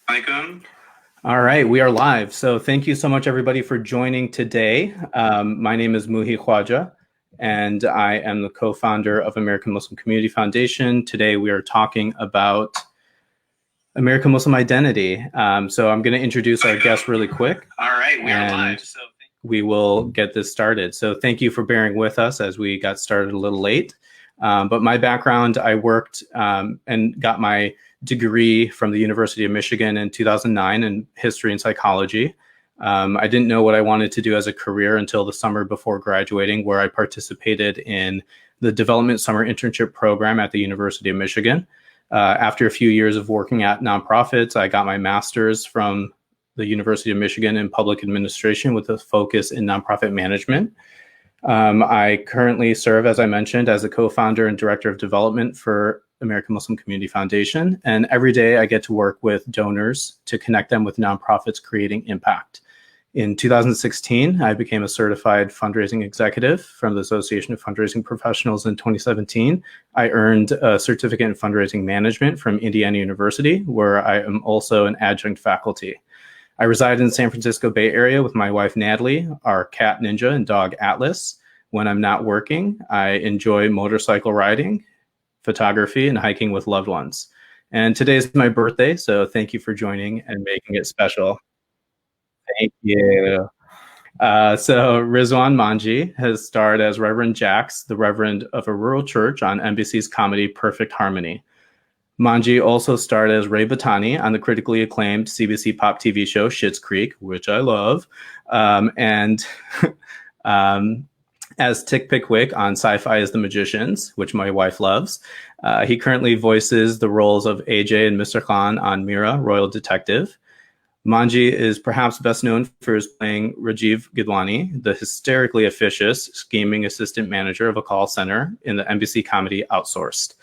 Alaikum. All right, we are live. So thank you so much, everybody, for joining today. My name is Muhi Khwaja, and I am the co-founder of American Muslim Community Foundation. Today, we are talking about American Muslim identity. So I'm going to introduce our guest really quick. All right, we are live. So we will get this started. So thank you for bearing with us as we got started a little late. But my background, I worked and got my degree from the University of Michigan in 2009 in history and psychology. I didn't know what I wanted to do as a career until the summer before graduating, where I participated in the Development Summer Internship Program at the University of Michigan. After a few years of working at nonprofits, I got my master's from the University of Michigan in public administration with a focus in nonprofit management. I currently serve, as I mentioned, as a co-founder and director of development for American Muslim Community Foundation. And every day I get to work with donors to connect them with nonprofits creating impact. In 2016, I became a certified fundraising executive from the Association of Fundraising Professionals. In 2017, I earned a certificate in fundraising management from Indiana University, where I am also an adjunct faculty. I reside in the San Francisco Bay Area with my wife, Natalie, our cat Ninja, and dog Atlas. When I'm not working, I enjoy motorcycle riding, photography, and hiking with loved ones. And today is my birthday, so thank you for joining and making it special. Thank you. So Rizwan Manji has starred as Reverend Jax, the Reverend of a rural church on NBC's comedy Perfect Harmony. Manji also starred as Ray Batani on the critically acclaimed CBC pop TV show Schitt's Creek, which I love, and as Tick Pickwick on Sci-Fi as the Magicians, which my wife loves. He currently voices the roles of AJ and Mr. Khan on Mira, Royal Detective. Manji is perhaps best known for his playing Rajiv Gidwani, the hysterically officious, scheming assistant manager of a call center in the NBC comedy Outsourced.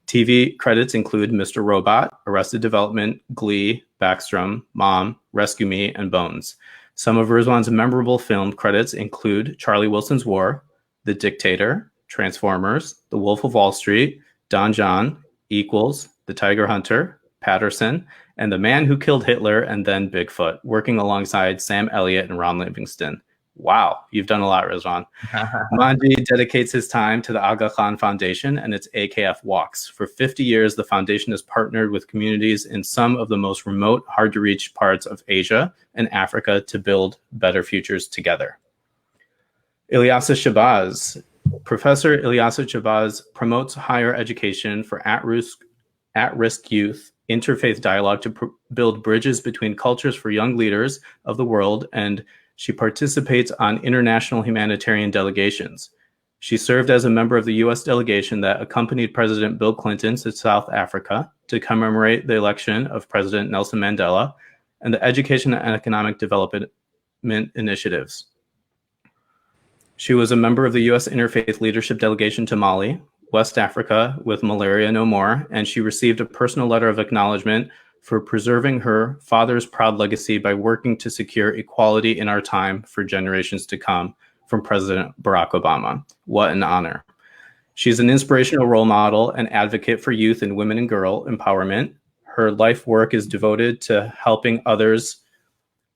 TV credits include Mr. Robot, Arrested Development, Glee, Backstrom, Mom, Rescue Me, and Bones. Some of Rizwan's memorable film credits include Charlie Wilson's War, The Dictator, Transformers, The Wolf of Wall Street, Don John, Equals, The Tiger Hunter, Patterson, and The Man Who Killed Hitler and Then Bigfoot, working alongside Sam Elliott and Ron Livingston. Wow, you've done a lot, Rizwan. Manji dedicates his time to the Aga Khan Foundation and its AKF walks. For 50 years, the foundation has partnered with communities in some of the most remote, hard-to-reach parts of Asia and Africa to build better futures together. Ilyasah Shabazz. Professor Ilyasah Shabazz promotes higher education for at-risk youth, interfaith dialogue to build bridges between cultures for young leaders of the world, and she participates on international humanitarian delegations. She served as a member of the U.S. delegation that accompanied President Bill Clinton to South Africa to commemorate the election of President Nelson Mandela and the education and economic development initiatives. She was a member of the U.S. Interfaith Leadership Delegation to Mali, West Africa with Malaria No More, and she received a personal letter of acknowledgement for preserving her father's proud legacy by working to secure equality in our time for generations to come from President Barack Obama. What an honor. She's an inspirational role model and advocate for youth and women and girl empowerment. Her life work is devoted to helping others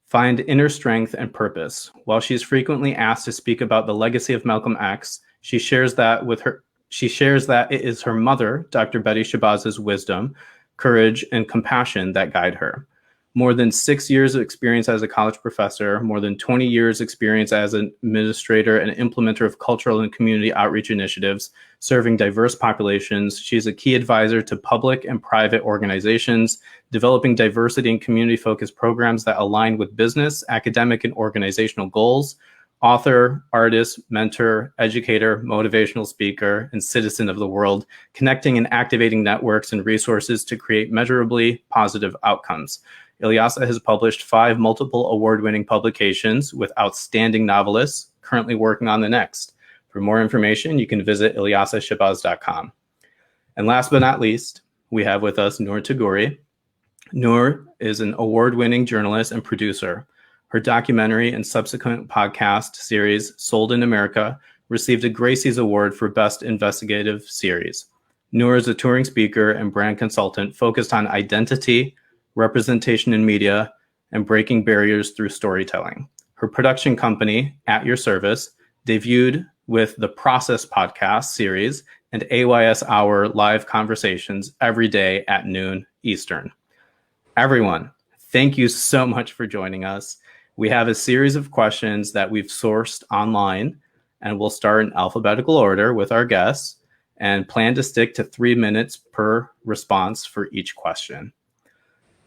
find inner strength and purpose. While she's frequently asked to speak about the legacy of Malcolm X, she shares that it is her mother, Dr. Betty Shabazz's wisdom, courage, and compassion that guide her. More than 6 years of experience as a college professor, more than 20 years experience as an administrator and implementer of cultural and community outreach initiatives, serving diverse populations. She's a key advisor to public and private organizations, developing diversity and community-focused programs that align with business, academic, and organizational goals. Author, artist, mentor, educator, motivational speaker, and citizen of the world, connecting and activating networks and resources to create measurably positive outcomes. Ilyasah has published 5 multiple award-winning publications with outstanding novelists, currently working on the next. For more information, you can visit ilyasahshabazz.com. And last but not least, we have with us Noor Tagouri. Noor is an award-winning journalist and producer. Her documentary and subsequent podcast series, Sold in America, received a Gracie's Award for Best Investigative Series. Noor is a touring speaker and brand consultant focused on identity, representation in media, and breaking barriers through storytelling. Her production company, At Your Service, debuted with the Process podcast series and AYS Hour live conversations every day at noon Eastern. Everyone, thank you so much for joining us. We have a series of questions that we've sourced online, and we'll start in alphabetical order with our guests and plan to stick to 3 minutes per response for each question.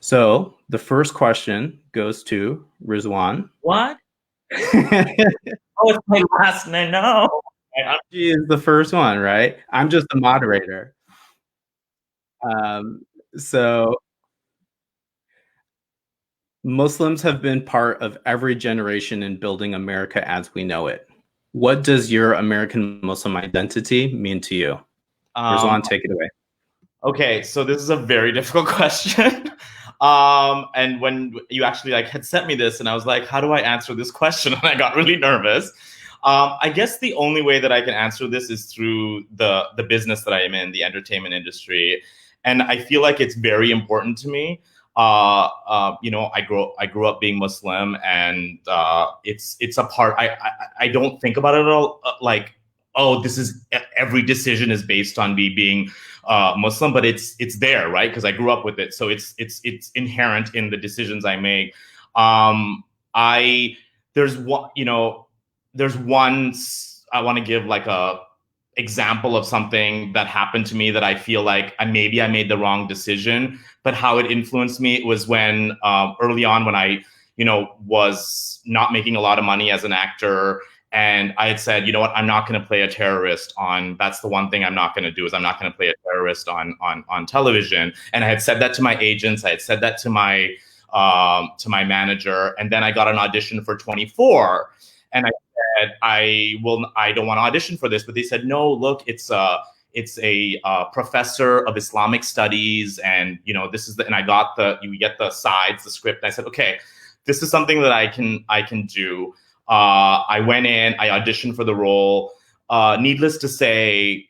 So the first question goes to Rizwan. What? Oh, it's my last name. No. She is the first one, right? I'm just the moderator. So Muslims have been part of every generation in building America as we know it. What does your American Muslim identity mean to you? Rizwan, take it away. Okay, so this is a very difficult question. And when you actually had sent me this, and I was like, how do I answer this question? And I got really nervous. I guess the only way that I can answer this is through the business that I am in, the entertainment industry. And I feel like it's very important to me. I grew up being Muslim, and it's a part. I don't think about it at all. Oh, this is every decision is based on me being Muslim, but it's there, right? Because I grew up with it, so it's inherent in the decisions I make. There's one I want to give like a example of something that happened to me that I feel like maybe I made the wrong decision, but how it influenced me was when early on when I was not making a lot of money as an actor. And I had said, you know what, I'm not going to play a terrorist that's the one thing I'm not going to do, is I'm not going to play a terrorist on television. And I had said that to my agents. I had said that to my manager. And then I got an audition for 24. And I said, I don't want to audition for this. But they said, no, look, it's a professor of Islamic studies. And, this is and I got you get the sides, the script. And I said, okay, this is something that I can do. I went in, I auditioned for the role. Needless to say,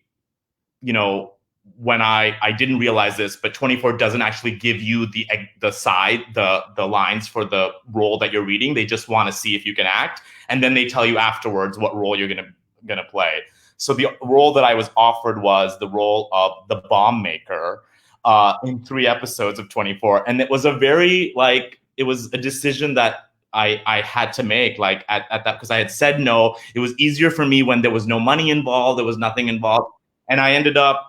when I didn't realize this, but 24 doesn't actually give you the lines for the role that you're reading. They just want to see if you can act, and then they tell you afterwards what role you're gonna play. So the role that I was offered was the role of the bomb maker in 3 episodes of 24, and it was it was a decision that I had to make at that, because I had said no. It was easier for me when there was no money involved, there was nothing involved. And I ended up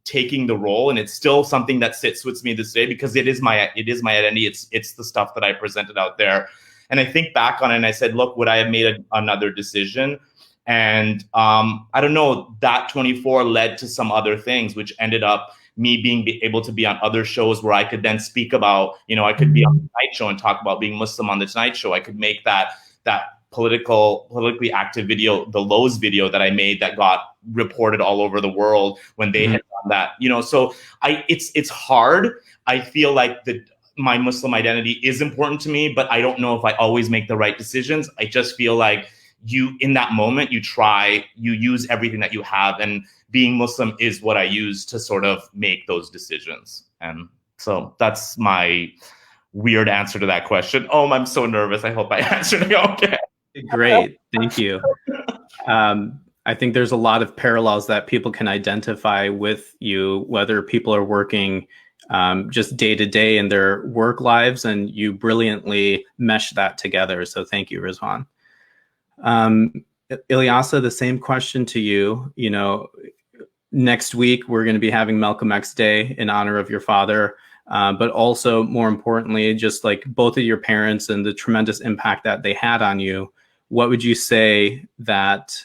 taking the role, and it's still something that sits with me this day because it is my identity. It's the stuff that I presented out there. And I think back on it and I said, look, would I have made another decision? And I don't know, that 24 led to some other things, which ended up me being able to be on other shows where I could then speak about, I could be on the Tonight Show and talk about being Muslim on the Tonight Show. I could make that politically active video, the Lowe's video that I made that got reported all over the world when they had done that. So it's hard. I feel like my Muslim identity is important to me, but I don't know if I always make the right decisions. I just feel like in that moment, you use everything that you have, and being Muslim is what I use to sort of make those decisions. And so that's my weird answer to that question. Oh, I'm so nervous. I hope I answered it okay. Great. Thank you. I think there's a lot of parallels that people can identify with you, whether people are working just day to day in their work lives, and you brilliantly mesh that together. So thank you, Rizwan. Ilyasah, the same question to you. Next week, we're going to be having Malcolm X Day in honor of your father. But also, more importantly, just like both of your parents and the tremendous impact that they had on you, what would you say that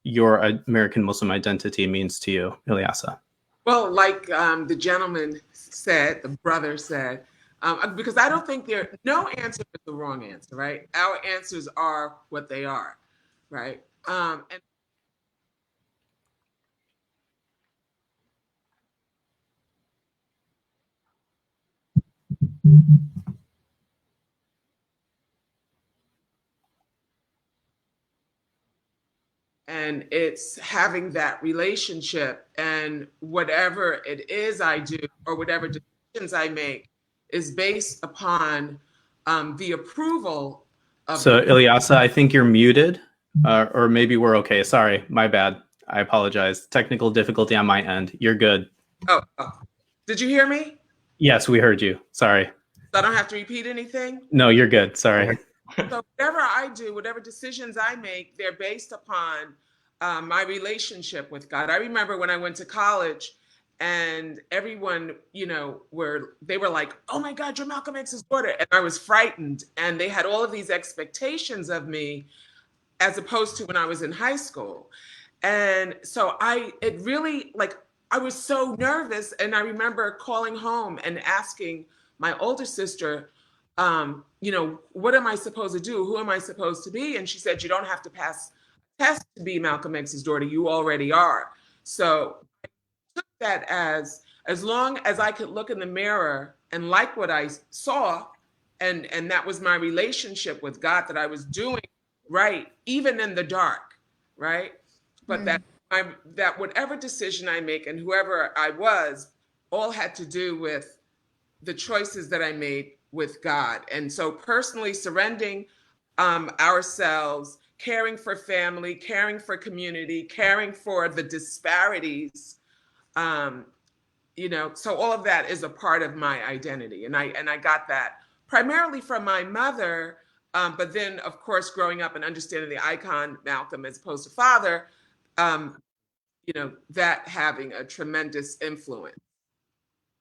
your American Muslim identity means to you, Ilyasah? Well, like the gentleman said, the brother said, because I don't think no answer is the wrong answer, right? Our answers are what they are, right? And it's having that relationship, and whatever it is I do or whatever decisions I make is based upon the approval of. So, Ilyasah, I think you're muted, or maybe we're okay. Sorry, my bad. I apologize. Technical difficulty on my end. You're good. Oh, did you hear me? Yes, we heard you. Sorry. So I don't have to repeat anything? No, you're good. Sorry. So whatever I do, whatever decisions I make, they're based upon my relationship with God. I remember when I went to college and everyone, they were like, oh my God, you're Malcolm X's daughter. And I was frightened. And they had all of these expectations of me as opposed to when I was in high school. And so I was so nervous. And I remember calling home and asking my older sister, what am I supposed to do? Who am I supposed to be? And she said, you don't have to pass a test to be Malcolm X's daughter. You already are. So I took that as long as I could look in the mirror and like what I saw, and that was my relationship with God, that I was doing right, even in the dark, right? But that whatever decision I make and whoever I was, all had to do with the choices that I made with God. And so personally surrendering ourselves, caring for family, caring for community, caring for the disparities, so all of that is a part of my identity. And I got that primarily from my mother, but then of course, growing up and understanding the icon Malcolm as opposed to father, that having a tremendous influence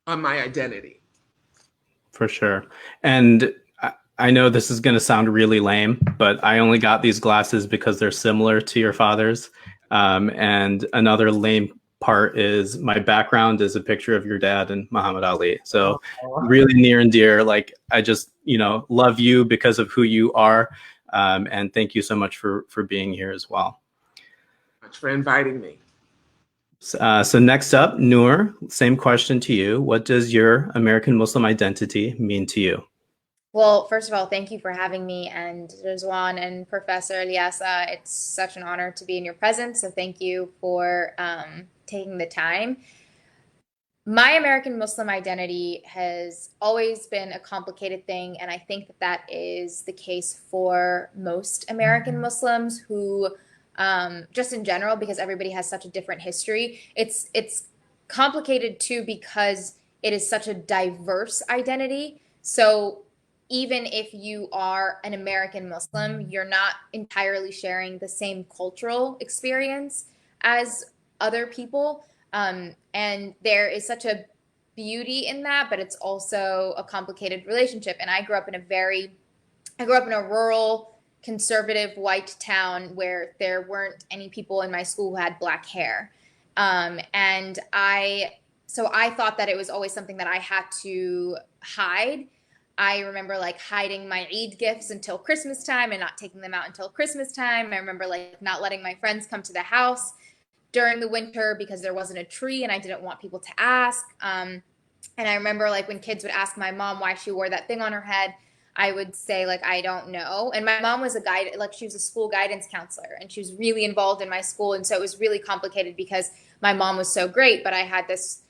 on my identity. For sure. And I know this is going to sound really lame, but I only got these glasses because they're similar to your father's. And another lame part is my background is a picture of your dad and Muhammad Ali. So really near and dear, like I just, love you because of who you are. And thank you so much for being here as well. Thanks for inviting me. So next up, Noor, same question to you. What does your American Muslim identity mean to you? Well, first of all, thank you for having me, and Rizwan and Professor Ilyasah. It's such an honor to be in your presence, so thank you for taking the time. My American Muslim identity has always been a complicated thing, and I think that is the case for most American Muslims who just in general, because everybody has such a different history. It's complicated too because it is such a diverse identity. So even if you are an American Muslim, you're not entirely sharing the same cultural experience as other people. And there is such a beauty in that, but it's also a complicated relationship. And I grew up in a rural, conservative white town where there weren't any people in my school who had black hair. And so I thought that it was always something that I had to hide. I remember hiding my Eid gifts until Christmas time and not taking them out until Christmas time. I remember not letting my friends come to the house during the winter because there wasn't a tree and I didn't want people to ask. And I remember when kids would ask my mom why she wore that thing on her head, I would say I don't know. And my mom was she was a school guidance counselor and she was really involved in my school. And so it was really complicated because my mom was so great, but I had this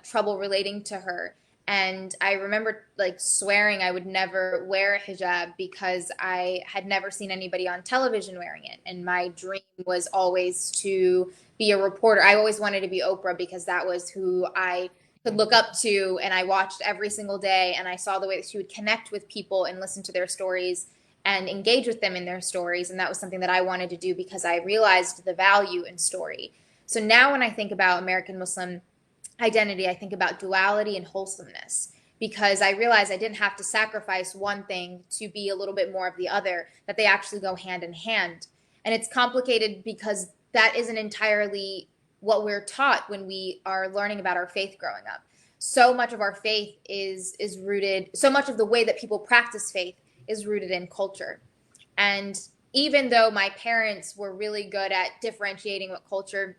trouble relating to her. And I remember swearing I would never wear a hijab because I had never seen anybody on television wearing it. And my dream was always to be a reporter. I always wanted to be Oprah because that was who I could look up to, and I watched every single day, and I saw the way that she would connect with people and listen to their stories and engage with them in their stories. And that was something that I wanted to do because I realized the value in story. So now when I think about American Muslim identity, I think about duality and wholesomeness, because I realized I didn't have to sacrifice one thing to be a little bit more of the other, that they actually go hand in hand. And it's complicated because that isn't entirely what we're taught when we are learning about our faith growing up. So much of our faith is rooted, so much of the way that people practice faith is rooted in culture. And even though my parents were really good at differentiating what culture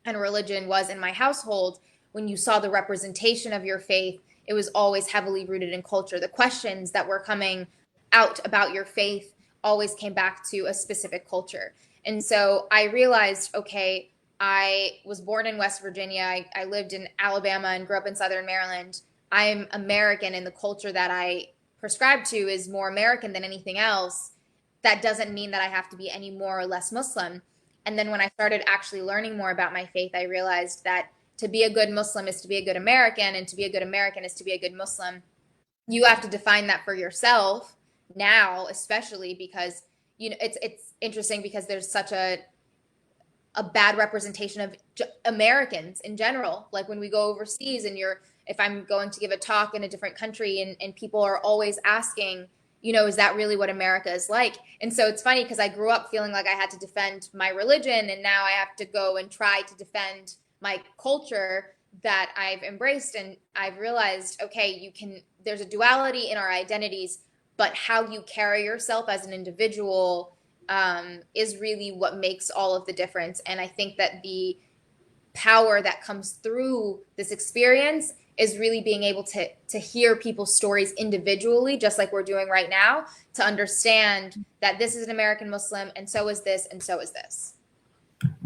and religion was in my household, when you saw the representation of your faith, it was always heavily rooted in culture. The questions that were coming out about your faith always came back to a specific culture. And so I realized, okay, I was born in West Virginia. I lived in Alabama and grew up in Southern Maryland. I'm American and the culture that I prescribe to is more American than anything else, that doesn't mean that I have to be any more or less Muslim. And then when I started actually learning more about my faith, I realized that to be a good Muslim is to be a good American, and to be a good American is to be a good Muslim. You have to define that for yourself now, especially because it's interesting because there's such a bad representation of Americans in general. Like when we go overseas and if I'm going to give a talk in a different country and people are always asking, is that really what America is like? And so it's funny because I grew up feeling like I had to defend my religion, and now I have to go and try to defend my culture that I've embraced. And I've realized, okay, there's a duality in our identities, but how you carry yourself as an individual is really what makes all of the difference. And I think that the power that comes through this experience is really being able to hear people's stories individually, just like we're doing right now, to understand that this is an American Muslim, and so is this, and so is this.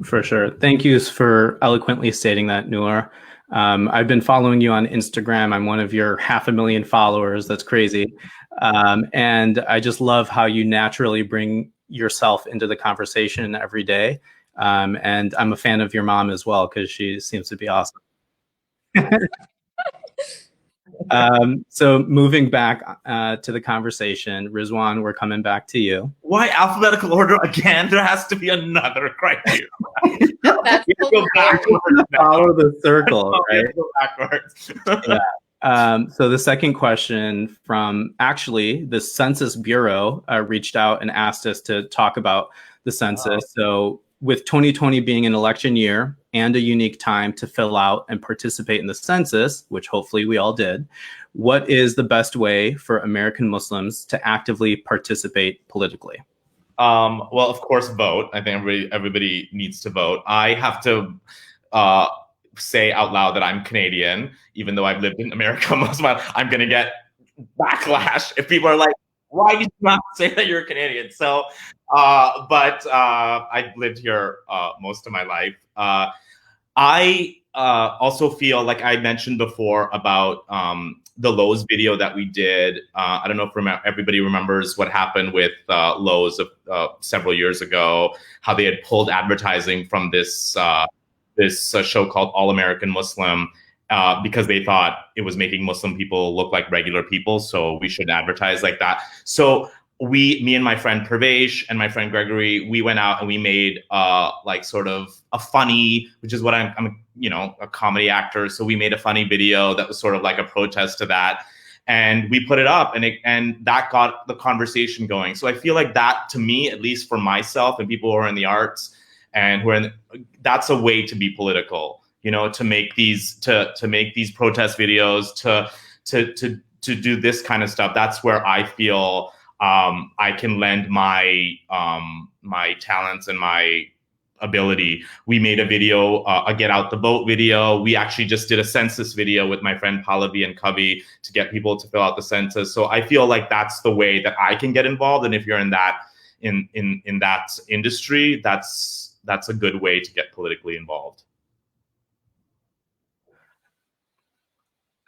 For sure. Thank you for eloquently stating that, Noor. I've been following you on Instagram. I'm one of your 500,000 followers. That's crazy. And I just love how you naturally bring yourself into the conversation every day. And I'm a fan of your mom as well, because she seems to be awesome. So moving back to the conversation, Rizwan, we're coming back to you. Why alphabetical order again? There has to be another criteria. That's go backwards. Follow the circle, right? Go backwards. Yeah. So the second question from actually the Census Bureau reached out and asked us to talk about the census. So with 2020 being an election year and a unique time to fill out and participate in the census, which hopefully we all did, what is the best way for American Muslims to actively participate politically? Well, of course, vote. I think everybody needs to vote. I have to say out loud that I'm Canadian, even though I've lived in America most of my life. I'm going to get backlash if people are like, why did you not say that you're Canadian? So, but I've lived here most of my life. I also feel like I mentioned before about the Lowe's video that we did. I don't know if everybody remembers what happened with Lowe's several years ago, how they had pulled advertising from this show called All American Muslim because they thought it was making Muslim people look like regular people, so we shouldn't advertise like that. So me and my friend Pervesh and my friend Gregory, we went out and we made like sort of a funny, which is what I'm a comedy actor. So we made a funny video that was sort of like a protest to that. And we put it up and that got the conversation going. So I feel like that, to me, at least for myself and people who are in the arts and that's a way to be political, to make these protest videos, to do this kind of stuff. That's where I feel I can lend my talents and my ability. We made a video, a Get Out the Vote video. We actually just did a census video with my friend Pallavi and Kavi to get people to fill out the census. So I feel like that's the way that I can get involved. And if you're in that industry, that's a good way to get politically involved.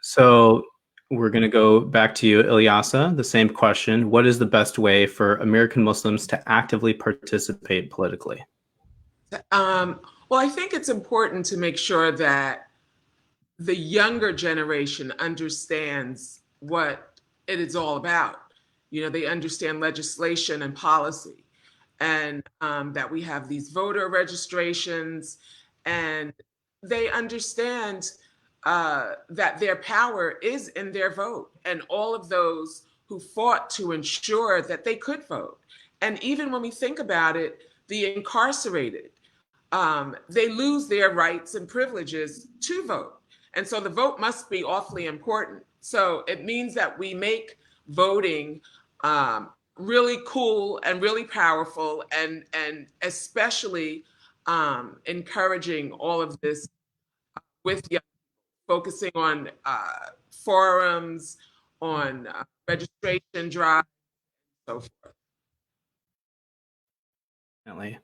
So we're going to go back to you, Ilyasah. The same question. What is the best way for American Muslims to actively participate politically? Well, I think it's important to make sure that the younger generation understands what it is all about. They understand legislation and policy, and that we have these voter registrations, and they understand that their power is in their vote, and all of those who fought to ensure that they could vote. And even when we think about it, the incarcerated, they lose their rights and privileges to vote. And so the vote must be awfully important. So it means that we make voting really cool and really powerful, and especially encouraging all of this with young, focusing on forums, on registration drives, and so forth. Definitely.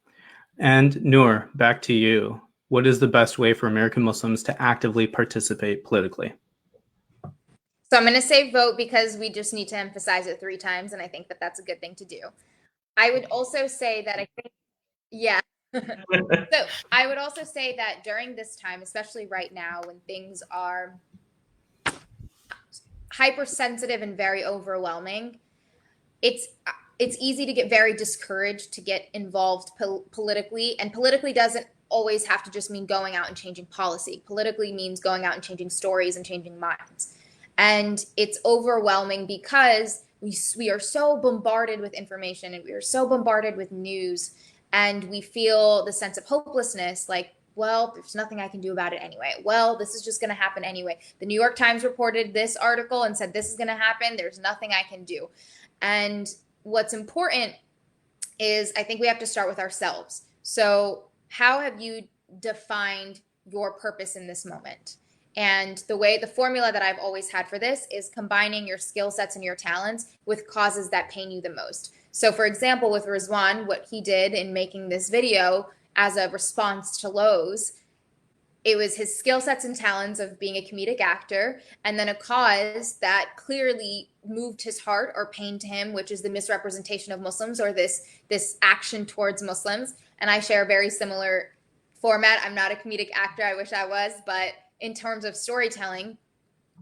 And Noor, back to you. What is the best way for American Muslims to actively participate politically? So I'm going to say vote because we just need to emphasize it 3 times, and I think that that's a good thing to do. I would also say that I think, yeah. So I would also say that during this time, especially right now when things are hypersensitive and very overwhelming, it's easy to get very discouraged to get involved politically, and politically doesn't always have to just mean going out and changing policy. Politically means going out and changing stories and changing minds. And it's overwhelming because we are so bombarded with information and we are so bombarded with news, and we feel the sense of hopelessness, like, well, there's nothing I can do about it anyway. Well, this is just going to happen anyway. The New York Times reported this article and said this is going to happen. There's nothing I can do. And what's important is I think we have to start with ourselves. So how have you defined your purpose in this moment? And the formula that I've always had for this is combining your skill sets and your talents with causes that pain you the most. So for example, with Rizwan, what he did in making this video as a response to Lowe's, it was his skill sets and talents of being a comedic actor, and then a cause that clearly moved his heart or pained him, which is the misrepresentation of Muslims, or this action towards Muslims. And I share a very similar format. I'm not a comedic actor. I wish I was, but in terms of storytelling.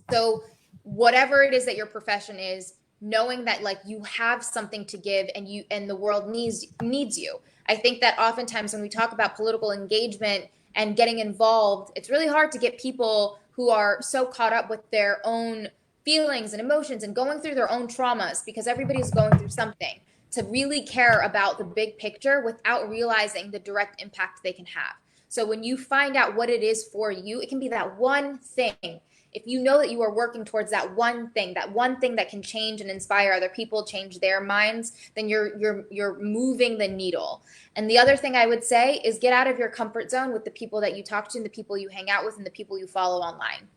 So whatever it is that your profession is, knowing that like you have something to give and the world needs you. I think that oftentimes when we talk about political engagement and getting involved, it's really hard to get people who are so caught up with their own feelings and emotions and going through their own traumas, because everybody's going through something, to really care about the big picture without realizing the direct impact they can have. So when you find out what it is for you, it can be that one thing. If you know that you are working towards that one thing that can change and inspire other people, change their minds, then you're moving the needle. And the other thing I would say is get out of your comfort zone with the people that you talk to and the people you hang out with and the people you follow online.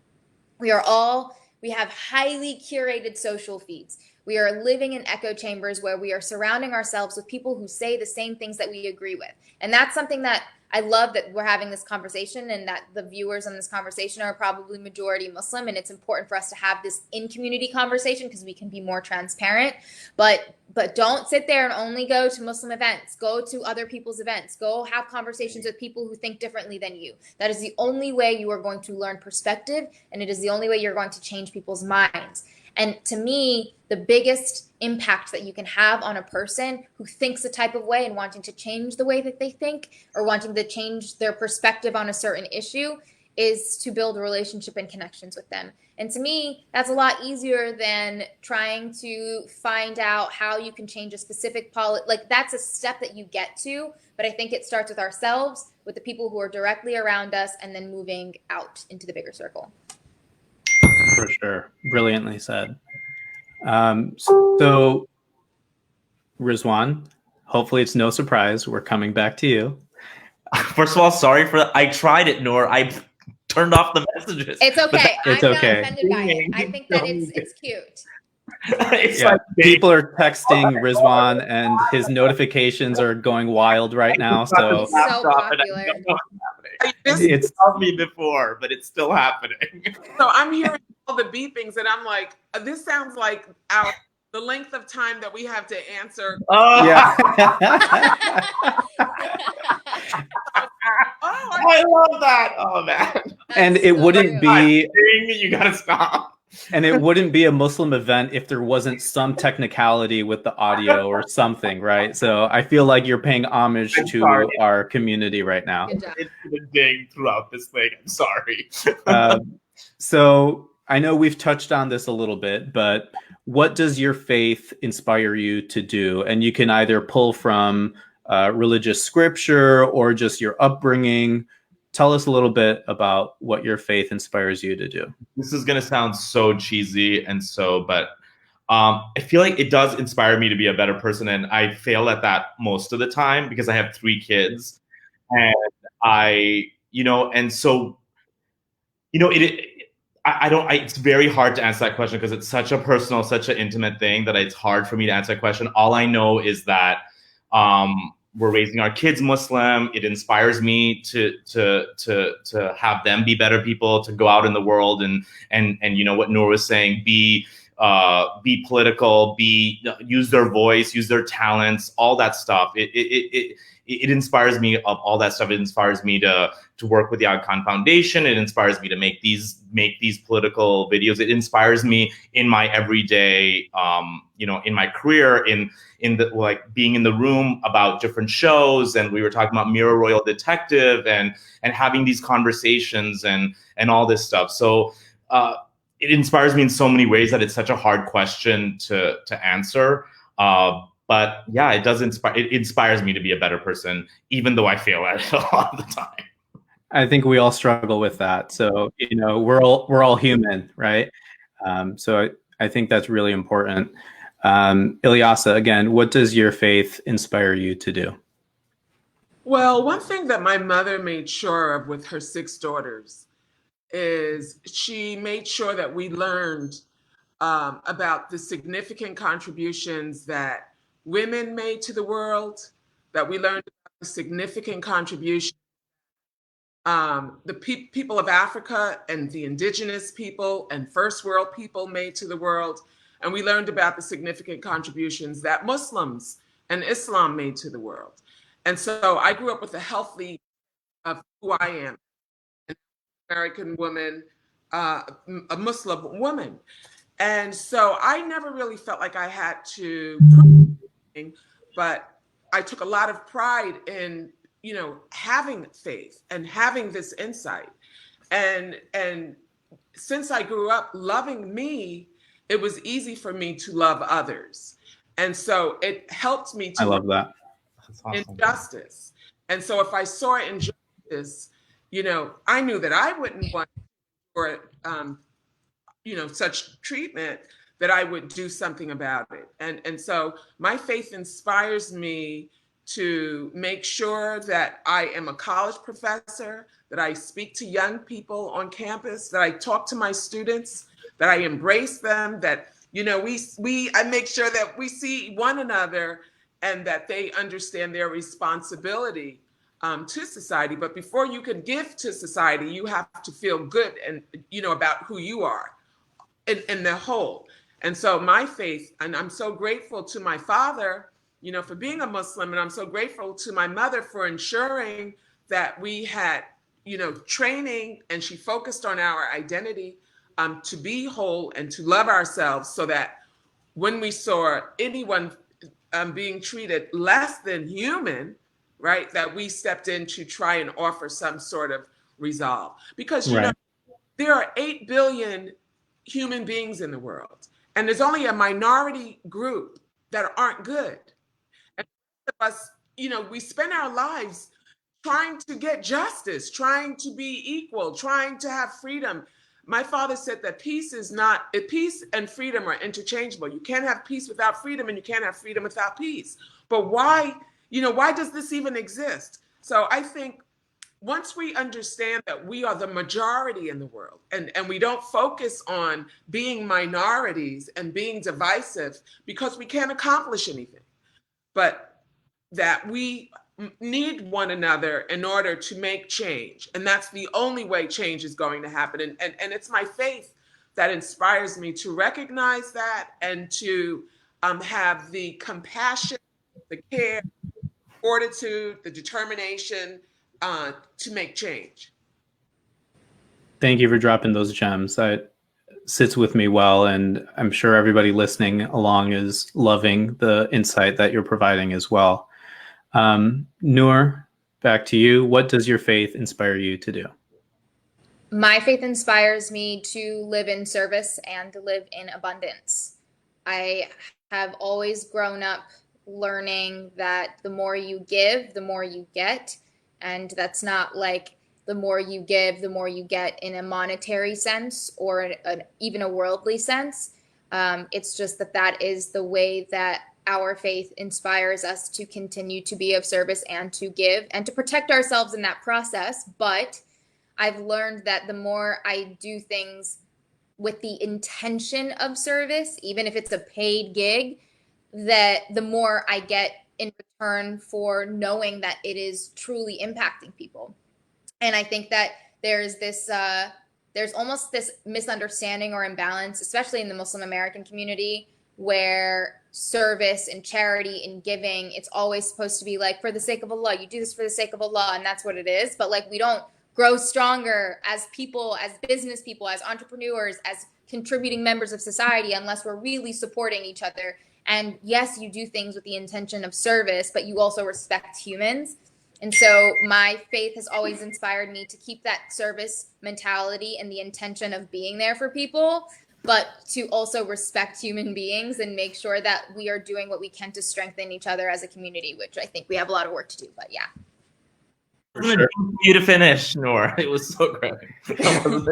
We have highly curated social feeds. We are living in echo chambers where we are surrounding ourselves with people who say the same things that we agree with. And that's something that I love, that we're having this conversation and that the viewers on this conversation are probably majority Muslim. And it's important for us to have this in-community conversation because we can be more transparent. But don't sit there and only go to Muslim events. Go to other people's events. Go have conversations with people who think differently than you. That is the only way you are going to learn perspective, and it is the only way you're going to change people's minds. And to me, the biggest impact that you can have on a person who thinks a type of way and wanting to change the way that they think or wanting to change their perspective on a certain issue is to build a relationship and connections with them. And to me, that's a lot easier than trying to find out how you can change a specific policy. Like, that's a step that you get to, but I think it starts with ourselves, with the people who are directly around us, and then moving out into the bigger circle. For sure. Brilliantly said. So, Rizwan, hopefully it's no surprise we're coming back to you. First of all, sorry for that. I tried it, Noor. I turned off the messages. It's okay. It's I'm okay. not offended by it. I think that it's cute. It's Yeah, like people are texting Rizwan and his notifications are going wild right now. So So popular. it's told me before, but it's still happening. So I'm hearing all the beepings, and I'm like, this sounds like the length of time that we have to answer. Oh, yeah. I love that. Oh man. And it wouldn't be You gotta stop. And it wouldn't be a Muslim event if there wasn't some technicality with the audio or something, right? So I feel like you're paying homage to our community right now. Good job. It's been ding throughout this thing. I'm sorry. So I know we've touched on this a little bit, but what does your faith inspire you to do? And you can either pull from religious scripture or just your upbringing. Tell us a little bit about what your faith inspires you to do. This is going to sound so cheesy but I feel like it does inspire me to be a better person. And I fail at that most of the time because I have 3 kids. And it's very hard to answer that question because it's such a personal, such an intimate thing that it's hard for me to answer that question. All I know is that we're raising our kids Muslim. It inspires me to have them be better people, to go out in the world and you know what Noor was saying, be political, use their voice, use their talents, all that stuff. It inspires me of all that stuff. It inspires me to work with the Aga Khan Foundation. It inspires me to make these political videos. It inspires me in my everyday, you know, in my career, in the, like, being in the room about different shows. And we were talking about Mirror Royal Detective and having these conversations and all this stuff. So it inspires me in so many ways that it's such a hard question to answer. But yeah, it does inspire. It inspires me to be a better person, even though I fail at it a lot of the time. I think we all struggle with that. So, you know, we're all human, right? So I think that's really important. Ilyasah, again, what does your faith inspire you to do? Well, one thing that my mother made sure of with her 6 daughters is she made sure that we learned about the significant contributions that women made to the world, that we learned about the significant contributions the people of Africa and the indigenous people and first world people made to the world. And we learned about the significant contributions that Muslims and Islam made to the world. And so I grew up with a healthy of who I am, an American woman, a Muslim woman. And so I never really felt like I had to prove anything, but I took a lot of pride in, you know, having faith and having this insight. And since I grew up loving me, it was easy for me to love others. And so it helped me to I love that. That's awesome. Injustice. And so if I saw injustice, you know, I knew that I wouldn't want for you know, such treatment, that I would do something about it. And so my faith inspires me to make sure that I am a college professor, that I speak to young people on campus, that I talk to my students, that I embrace them, that, you know, I make sure that we see one another and that they understand their responsibility to society. But before you can give to society, you have to feel good and, you know, about who you are in the whole. And so my faith, and I'm so grateful to my father, you know, for being a Muslim, and I'm so grateful to my mother for ensuring that we had, you know, training, and she focused on our identity to be whole and to love ourselves, so that when we saw anyone being treated less than human, right, that we stepped in to try and offer some sort of resolve. Because, you know, there are 8 billion human beings in the world, and there's only a minority group that aren't good. And most of us, you know, we spend our lives trying to get justice, trying to be equal, trying to have freedom. My father said that peace and freedom are interchangeable. You can't have peace without freedom, and you can't have freedom without peace. But why, you know, why does this even exist? So I think once we understand that we are the majority in the world, and we don't focus on being minorities and being divisive because we can't accomplish anything, but that we need one another in order to make change. And that's the only way change is going to happen. And it's my faith that inspires me to recognize that and to have the compassion, the care, fortitude, the determination to make change. Thank you for dropping those gems. That sits with me well, and I'm sure everybody listening along is loving the insight that you're providing as well. Noor, back to you. What does your faith inspire you to do? My faith inspires me to live in service and to live in abundance. I have always grown up learning that the more you give, the more you get. And that's not like the more you give, the more you get in a monetary sense or even a worldly sense. It's just that is the way that our faith inspires us to continue to be of service and to give and to protect ourselves in that process. But I've learned that the more I do things with the intention of service, even if it's a paid gig, that the more I get in return for knowing that it is truly impacting people. And I think that there's this there's almost this misunderstanding or imbalance, especially in the Muslim American community, where service and charity and giving, it's always supposed to be like, for the sake of Allah, you do this for the sake of Allah, and that's what it is. But like, we don't grow stronger as people, as business people, as entrepreneurs, as contributing members of society, unless we're really supporting each other. And yes, you do things with the intention of service, but you also respect humans. And so my faith has always inspired me to keep that service mentality and the intention of being there for people, but to also respect human beings and make sure that we are doing what we can to strengthen each other as a community, which I think we have a lot of work to do, but yeah. For sure. For you to finish, Noor. It was so great. I felt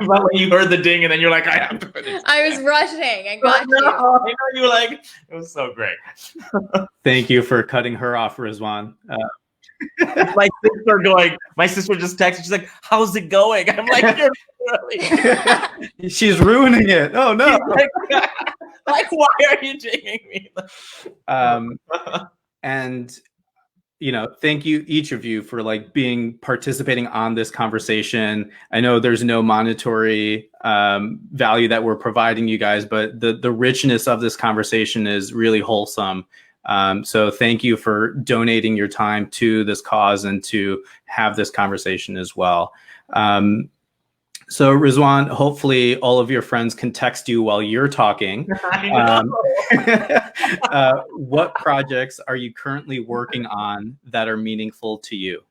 like you heard the ding and then you're like, I have to finish. I was rushing. I got you. I know you were like, it was so great. Thank you for cutting her off, Rizwan. My sister just texted, she's like, how's it going? I'm like, you're really. She's ruining it. Oh no. Like, why are you dinging me? And thank you, each of you, for like participating on this conversation. I know there's no monetary value that we're providing you guys, but the richness of this conversation is really wholesome. So thank you for donating your time to this cause and to have this conversation as well. So Rizwan, hopefully all of your friends can text you while you're talking. What projects are you currently working on that are meaningful to you?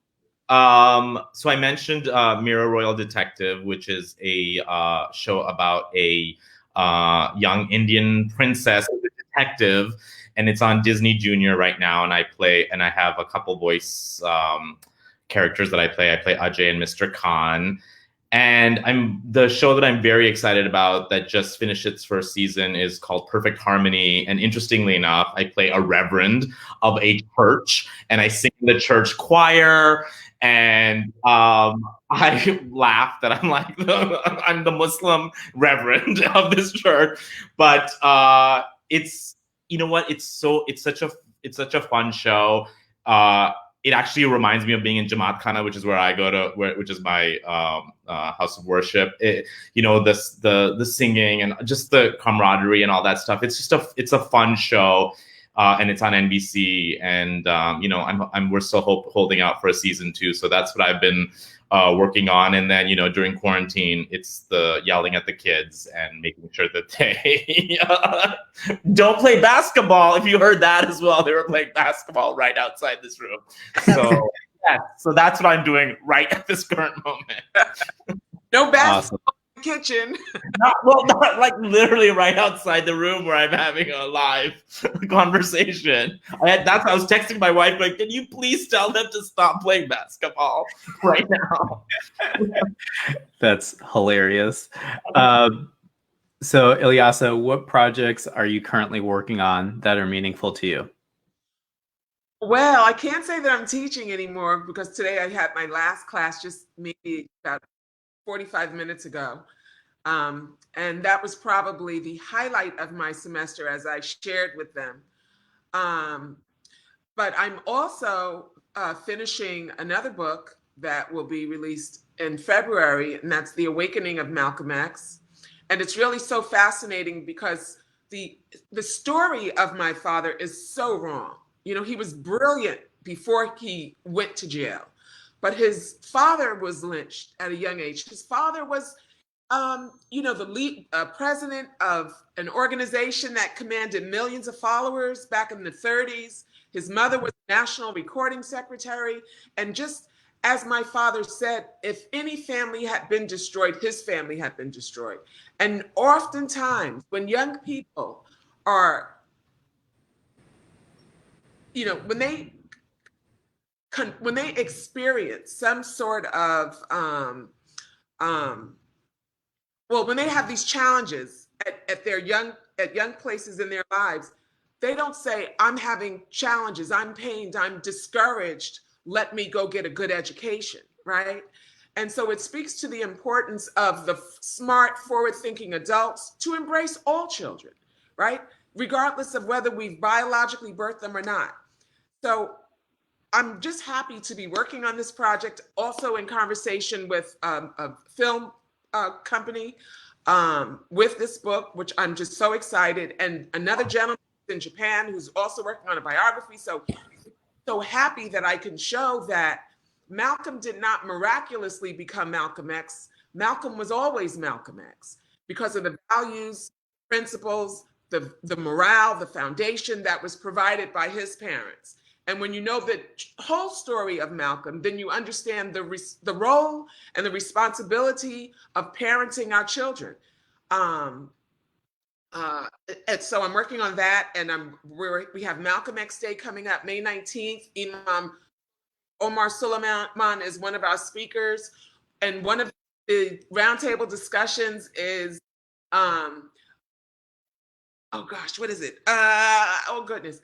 So I mentioned Mira Royal Detective, which is a show about a young Indian princess, a detective, and it's on Disney Junior right now. And I have a couple voice characters that I play. I play Ajay and Mr. Khan. And the show that I'm very excited about that just finished its first season is called Perfect Harmony. And interestingly enough, I play a reverend of a church and I sing in the church choir. And I laugh that I'm like, I'm the Muslim reverend of this church. But it's, you know what? It's such a fun show. It actually reminds me of being in Jamaat Khana, which is where I go to, which is my house of worship. The singing and just the camaraderie and all that stuff. It's a fun show, and it's on NBC. And we're still holding out for a season 2. So that's what I've been working on. And then during quarantine, it's the yelling at the kids and making sure that they don't play basketball. If you heard that as well, they were playing basketball right outside this room. So yeah, so that's what I'm doing right at this current moment. No basketball in the kitchen. Not like literally right outside the room where I'm having a live conversation. I was texting my wife, like, can you please tell them to stop playing basketball right now? That's hilarious. So Ilyasah, what projects are you currently working on that are meaningful to you? Well, I can't say that I'm teaching anymore because today I had my last class just maybe about 45 minutes ago. And that was probably the highlight of my semester as I shared with them. But I'm also finishing another book that will be released in February, and that's The Awakening of Malcolm X. And it's really so fascinating because the story of my father is so wrong. He was brilliant before he went to jail, but his father was lynched at a young age. His father was, the lead president of an organization that commanded millions of followers back in the 30s. His mother was national recording secretary. And just as my father said, if any family had been destroyed, his family had been destroyed. And oftentimes when young people are, when they experience some sort of, when they have these challenges at young places in their lives, they don't say, I'm having challenges, I'm pained, I'm discouraged, let me go get a good education, right? And so it speaks to the importance of the smart, forward-thinking adults to embrace all children, right? Regardless of whether we've biologically birthed them or not. So I'm just happy to be working on this project, also in conversation with a film company with this book, which I'm just so excited. And another gentleman in Japan who's also working on a biography. So happy that I can show that Malcolm did not miraculously become Malcolm X. Malcolm was always Malcolm X because of the values, principles, the morale, the foundation that was provided by his parents. And when you know the whole story of Malcolm, then you understand the role and the responsibility of parenting our children. Um, and so I'm working on that, and we have Malcolm X Day coming up May 19th. Imam Omar Suleiman is one of our speakers, and one of the roundtable discussions is, oh gosh, what is it? Oh goodness,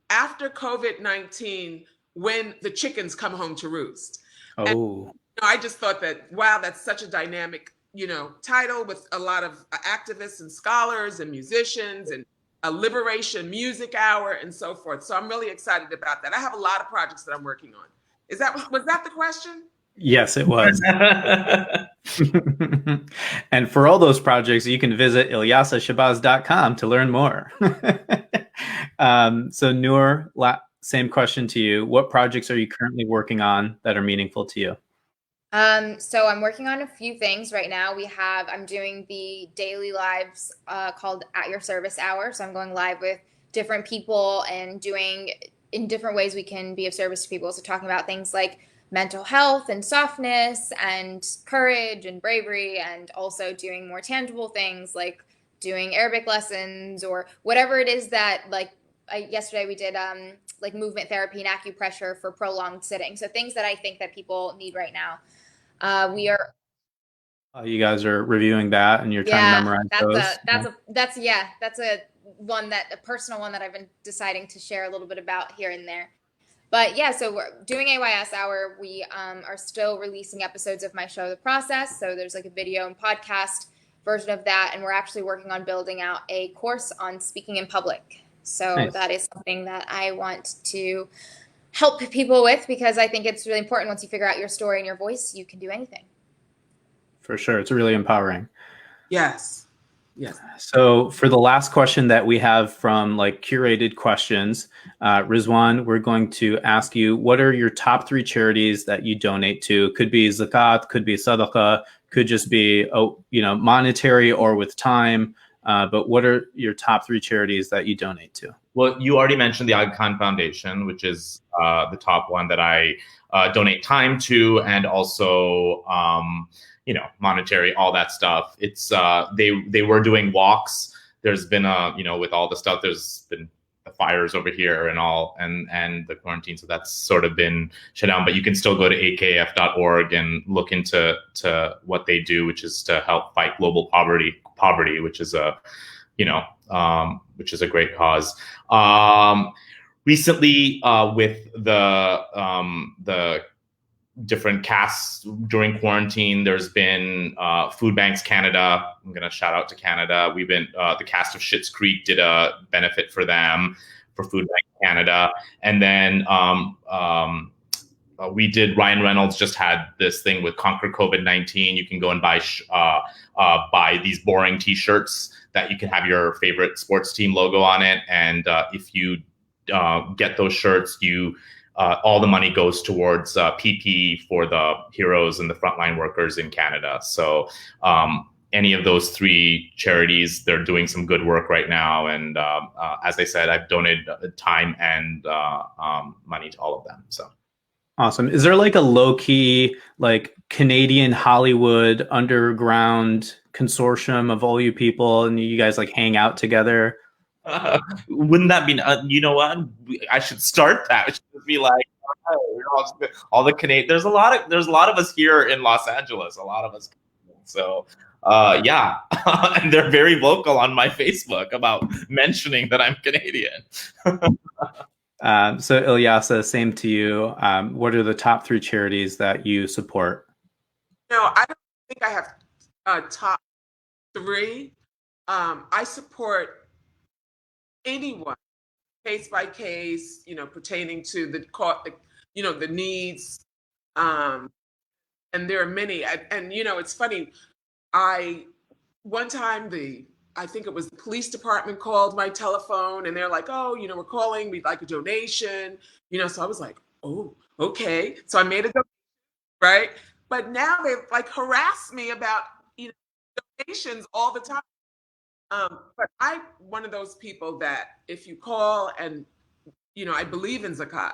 after COVID-19, when the chickens come home to roost. And Oh, I just thought that, wow, that's such a dynamic, title with a lot of activists and scholars and musicians and a liberation music hour and so forth. So I'm really excited about that. I have a lot of projects that I'm working on. Was that the question? yes, it was. And for all those projects, you can visit ilyasahshabazz.com to learn more. So Noor, same question to you. What projects are you currently working on that are meaningful to you? So I'm working on a few things right now. I'm doing the daily lives called At Your Service Hour. So I'm going live with different people and doing in different ways we can be of service to people. So talking about things like mental health and softness and courage and bravery, and also doing more tangible things like doing Arabic lessons or whatever it is that yesterday we did like movement therapy and acupressure for prolonged sitting. So things that I think that people need right now. We are. You guys are reviewing that, and you're trying to memorize those. That's a personal one that I've been deciding to share a little bit about here and there. But yeah, so we're doing AYS Hour. We are still releasing episodes of my show, The Process. So there's like a video and podcast version of that, and we're actually working on building out a course on speaking in public. So Nice. that is something that I want to help people with, because I think it's really important. Once you figure out your story and your voice, you can do anything. For sure. It's really empowering. Yes. Yes. So for the last question that we have from like curated questions, Rizwan, we're going to ask you, what are your top 3 charities that you donate to? Could be zakat, could be sadaqah, could just be, monetary or with time. But what are your top 3 charities that you donate to? Well, you already mentioned the Aga Khan Foundation, which is the top one that I donate time to, and also monetary, all that stuff. It's they were doing walks. There's been with all the stuff, there's been the fires over here and all, and the quarantine, so that's sort of been shut down. But you can still go to akf.org and look into what they do, which is to help fight global poverty, which is a great cause. Recently, with the different casts during quarantine, there's been Food Banks Canada. I'm going to shout out to Canada. We've been the cast of Schitt's Creek did a benefit for them for Food Banks Canada, and then we did. Ryan Reynolds just had this thing with Conquer COVID-19. You can go and buy these boring T-shirts that you can have your favorite sports team logo on it, and if you get those shirts, all the money goes towards PPE for the heroes and the frontline workers in Canada. So any of those 3 charities, they're doing some good work right now. And as I said, I've donated time and money to all of them. So awesome. Is there like a low-key, like Canadian Hollywood underground consortium of all you people, and you guys like hang out together? Wouldn't that be? You know what? I should start that. It should be like all the Canadian. There's a lot of us here in Los Angeles. A lot of us. So yeah, and they're very vocal on my Facebook about mentioning that I'm Canadian. So Ilyasah, same to you. What are the top 3 charities that you support? No, I don't think I have top 3. I support anyone case by case, pertaining to the court, the needs. And there are many. And it's funny. One time I think it was the police department called my telephone and they're like, oh, we're calling, we'd like a donation, so I was like, oh, okay. So I made a donation, right? But now they've like harassed me about, donations all the time. But I'm one of those people that if you call and, I believe in zakat.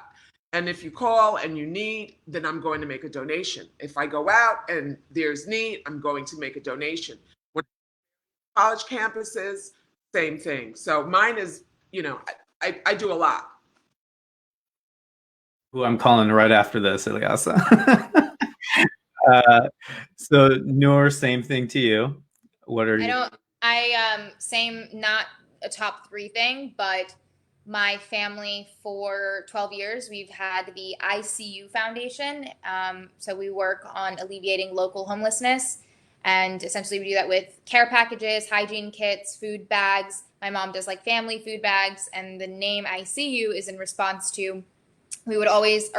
And if you call and you need, then I'm going to make a donation. If I go out and there's need, I'm going to make a donation. When college campuses, same thing. So mine is, I do a lot. Who I'm calling right after this, Ilyasah. So Noor, same thing to you. What are you? Same, not a top 3 thing, but my family for 12 years, we've had the ICU Foundation. So we work on alleviating local homelessness. And essentially we do that with care packages, hygiene kits, food bags. My mom does like family food bags. And the name ICU is in response to, we always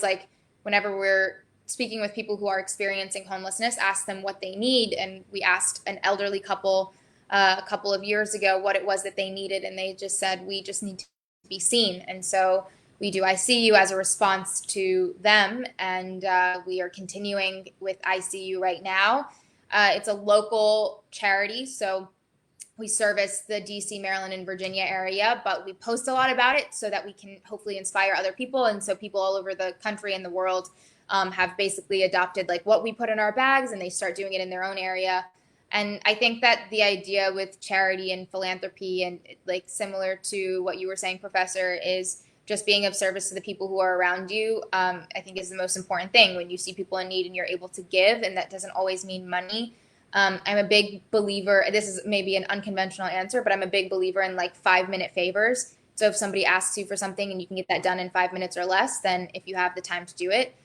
like, whenever we're speaking with people who are experiencing homelessness, ask them what they need. And we asked an elderly couple a couple of years ago what it was that they needed, and they just said, we just need to be seen. And so we do ICU as a response to them, and we are continuing with ICU right now. It's a local charity, so we service the DC, Maryland, and Virginia area, but we post a lot about it so that we can hopefully inspire other people. And so people all over the country and the world have basically adopted like what we put in our bags, and they start doing it in their own area. And I think that the idea with charity and philanthropy, and like similar to what you were saying, Professor, is just being of service to the people who are around you, I think is the most important thing. When you see people in need and you're able to give, and that doesn't always mean money. I'm a big believer, this is maybe an unconventional answer, but I'm a big believer in like 5-minute favors. So if somebody asks you for something and you can get that done in 5 minutes or less, then if you have the time to do it,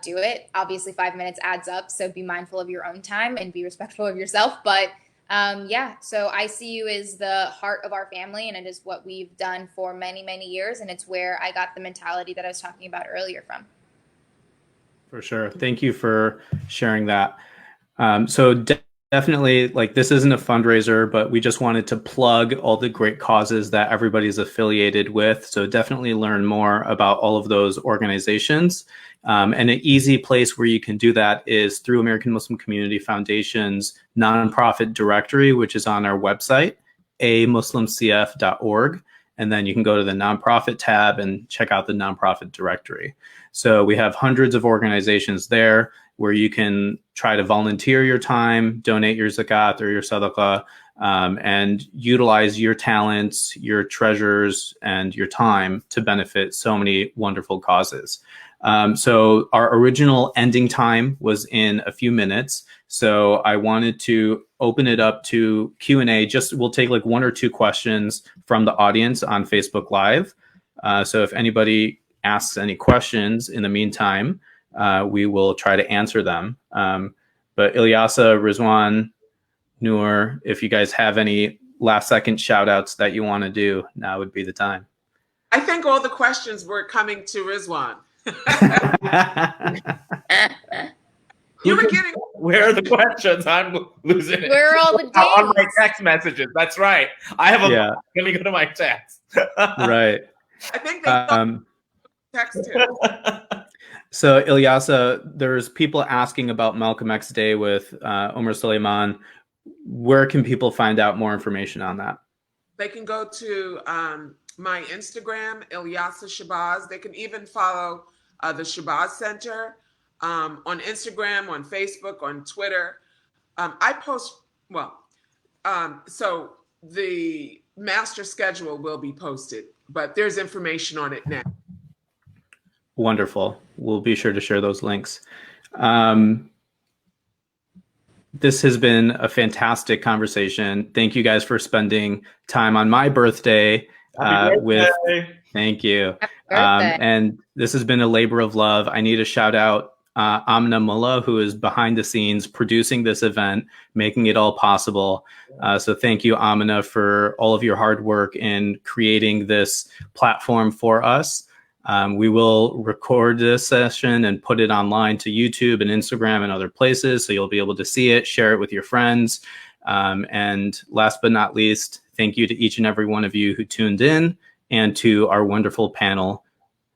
do it. Obviously 5 minutes adds up, so be mindful of your own time and be respectful of yourself. But so ICU is the heart of our family, and it is what we've done for many, many years, and it's where I got the mentality that I was talking about earlier from. For sure. Thank you for sharing that. Definitely, like, this isn't a fundraiser, but we just wanted to plug all the great causes that everybody's affiliated with. So definitely learn more about all of those organizations. And an easy place where you can do that is through American Muslim Community Foundation's nonprofit directory, which is on our website, amuslimcf.org. And then you can go to the nonprofit tab and check out the nonprofit directory. So we have hundreds of organizations there where you can try to volunteer your time, donate your zakat or your sadaqah, and utilize your talents, your treasures, and your time to benefit so many wonderful causes. So our original ending time was in a few minutes. So I wanted to open it up to Q&A. We'll take like 1 or 2 questions from the audience on Facebook Live. So if anybody asks any questions in the meantime, we will try to answer them. But Ilyasah, Rizwan, Noor, if you guys have any last second shout outs that you want to do, now would be the time. I think all the questions were coming to Rizwan. You were getting. Where are the questions? I'm losing it. Where are all the dates? On my text messages. That's right. I have a. Yeah. Let me go to my text. Right. I think they text him. So Ilyasah, there's people asking about Malcolm X Day with Omar Suleiman. Where can people find out more information on that? They can go to my Instagram, Ilyasah Shabazz. They can even follow the Shabazz Center on Instagram, on Facebook, on Twitter. I post, so the master schedule will be posted, but there's information on it now. Wonderful. We'll be sure to share those links. This has been a fantastic conversation. Thank you guys for spending time on my birthday. Thank you. And this has been a labor of love. I need a shout out Amna Mullah, who is behind the scenes producing this event, making it all possible. So thank you, Amina, for all of your hard work in creating this platform for us. We will record this session and put it online to YouTube and Instagram and other places, so you'll be able to see it, share it with your friends. And last but not least, thank you to each and every one of you who tuned in, and to our wonderful panel.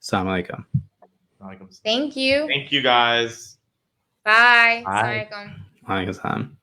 Assalamu alaikum. Thank you. Thank you, guys. Bye. Bye. Assalamu alaikum. Wa alaikum salam.